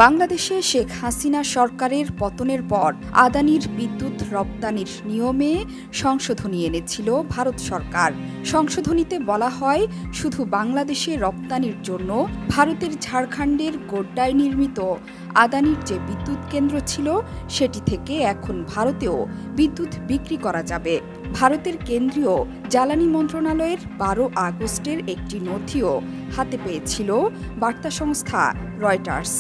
বাংলাদেশে শেখ হাসিনা সরকারের পতনের পর আদানির বিদ্যুৎ রপ্তানির নিয়মে সংশোধনী এনেছিল ভারত সরকার। সংশোধনীতে বলা হয়, শুধু বাংলাদেশে রপ্তানির জন্য ভারতের ঝাড়খণ্ডের গোড্ডায় নির্মিত আদানির যে বিদ্যুৎ কেন্দ্র ছিল সেটি থেকে এখন ভারতেও বিদ্যুৎ বিক্রি করা যাবে। ভারতের কেন্দ্রীয় জ্বালানি মন্ত্রণালয়ের ১২ আগস্টের একটি নথিও হাতে পেয়েছিল বার্তা সংস্থা রয়টার্স।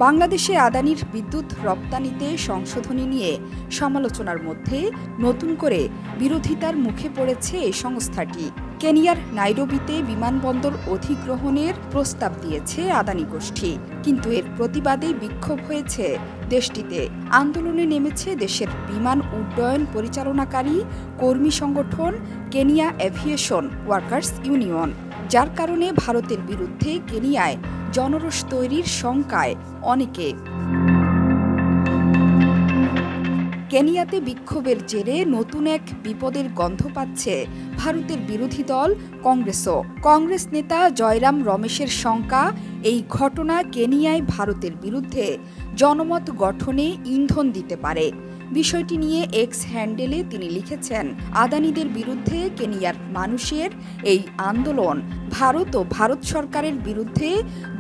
বাংলাদেশে আদানির বিদ্যুৎ রপ্তানিতে সংশোধনী নিয়ে সমালোচনার মধ্যে নতুন করে বিরোধিতার মুখে পড়েছে এই সংস্থাটি। কেনিয়ার নাইরোবিতে বিমানবন্দর অধিগ্রহণের প্রস্তাব দিয়েছে আদানি গোষ্ঠী, কিন্তু এর প্রতিবাদে বিক্ষোভ হয়েছে দেশটিতে। আন্দোলনে নেমেছে দেশের বিমান উড্ডয়ন পরিচালনাকারী কর্মী সংগঠন কেনিয়া এভিয়েশন ওয়ার্কার্স ইউনিয়ন, যার কারণে ভারতের বিরুদ্ধে কেনিয়ায় জনরোষ তৈরির শঙ্কায় অনেকে। কেনিয়াতে বিক্ষোভের জেরে নতুন এক বিপদের গন্ধ পাচ্ছে ভারতের বিরোধী দল কংগ্রেসও। কংগ্রেস নেতা জয়রাম রমেশের শঙ্কা, এই ঘটনা কেনিয়ায় ভারতের বিরুদ্ধে জনমত গঠনে ইন্ধন দিতে পারে। বিষয়টি নিয়ে এক্স হ্যান্ডেলে তিনি লিখেছেন, আদানিদের বিরুদ্ধে কেনিয়ার মানুষের এই আন্দোলন ভারত ও ভারত সরকারের বিরুদ্ধে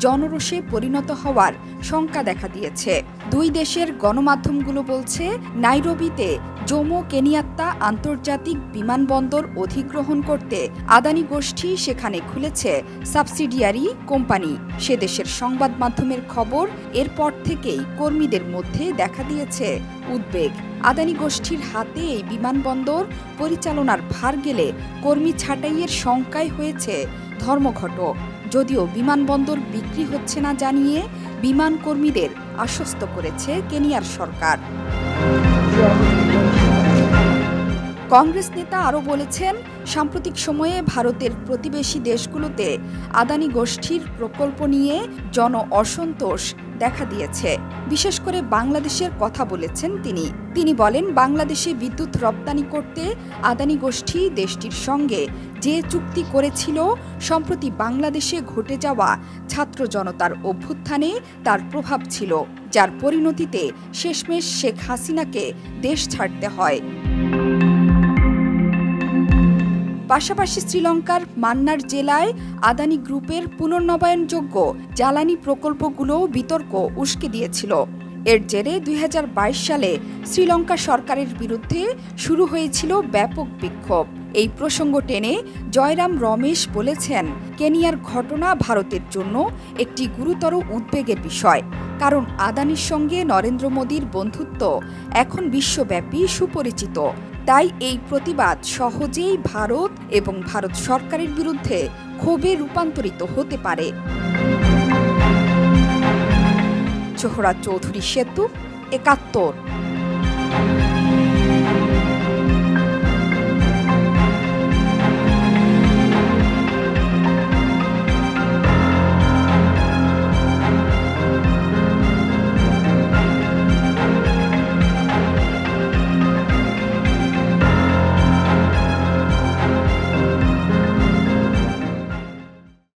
জনরোষে পরিণত হওয়ার শঙ্কা দেখা দিয়েছে। দুই দেশের গণমাধ্যমগুলো বলছে, নাইরোবিতে জোমো কেনিয়াত্তা আন্তর্জাতিক বিমানবন্দর অধিগ্রহণ করতে আদানি গোষ্ঠী সেখানে খুলেছে সাবসিডিয়ারি কোম্পানি। সে দেশের সংবাদ মাধ্যমের খবর, এরপর থেকেই কর্মীদের মধ্যে দেখা দিয়েছে উদ্বেগ। আদানি গোষ্ঠীর হাতে এই বিমানবন্দর পরিচালনার ভার গেলে কর্মী ছাঁটাইয়ের শঙ্কায় হয়েছে ধর্মঘট। যদিও বিমানবন্দর বিক্রি হচ্ছে না জানিয়ে বিমান কর্মীদের আশ্বস্ত করেছে কেনিয়ার সরকার। কংগ্রেস নেতা আরও বলেছেন, সাম্প্রতিক সময়ে ভারতের প্রতিবেশী দেশগুলোতে আদানি গোষ্ঠীর প্রকল্প নিয়ে জন অসন্তোষ দেখা দিয়েছে। বিশেষ করে বাংলাদেশের কথা বলেছেন তিনি বলেন, বাংলাদেশে বিদ্যুৎ রপ্তানি করতে আদানি গোষ্ঠী দেশটির সঙ্গে যে চুক্তি করেছিল, সম্প্রতি বাংলাদেশে ঘটে যাওয়া ছাত্র জনতার অভ্যুত্থানে তার প্রভাব ছিল, যার পরিণতিতে শেষমেশ শেখ হাসিনাকে দেশ ছাড়তে হয়। পাশাপাশি শ্রীলঙ্কার মান্নার জেলায় আদানি গ্রুপের পুনর্নবায়নযোগ্য জ্বালানি প্রকল্পগুলোও বিতর্ক উস্কে দিয়েছিল। এর জেরে ২০২২ সালে শ্রীলঙ্কা সরকারের বিরুদ্ধে শুরু হয়েছিল ব্যাপক বিক্ষোভ। এই প্রসঙ্গ টেনে জয়রাম রমেশ বলেছেন, কেনিয়ার ঘটনা ভারতের জন্য একটি গুরুতর উদ্বেগের বিষয়, কারণ আদানির সঙ্গে নরেন্দ্র মোদীর বন্ধুত্ব এখন বিশ্বব্যাপী সুপরিচিত। তাই এই প্রতিবাদ সহজেই ভারত এবং ভারত সরকারের বিরুদ্ধে ক্ষোভে রূপান্তরিত হতে পারে। জোহরা চৌধুরী সেতু, ৭১।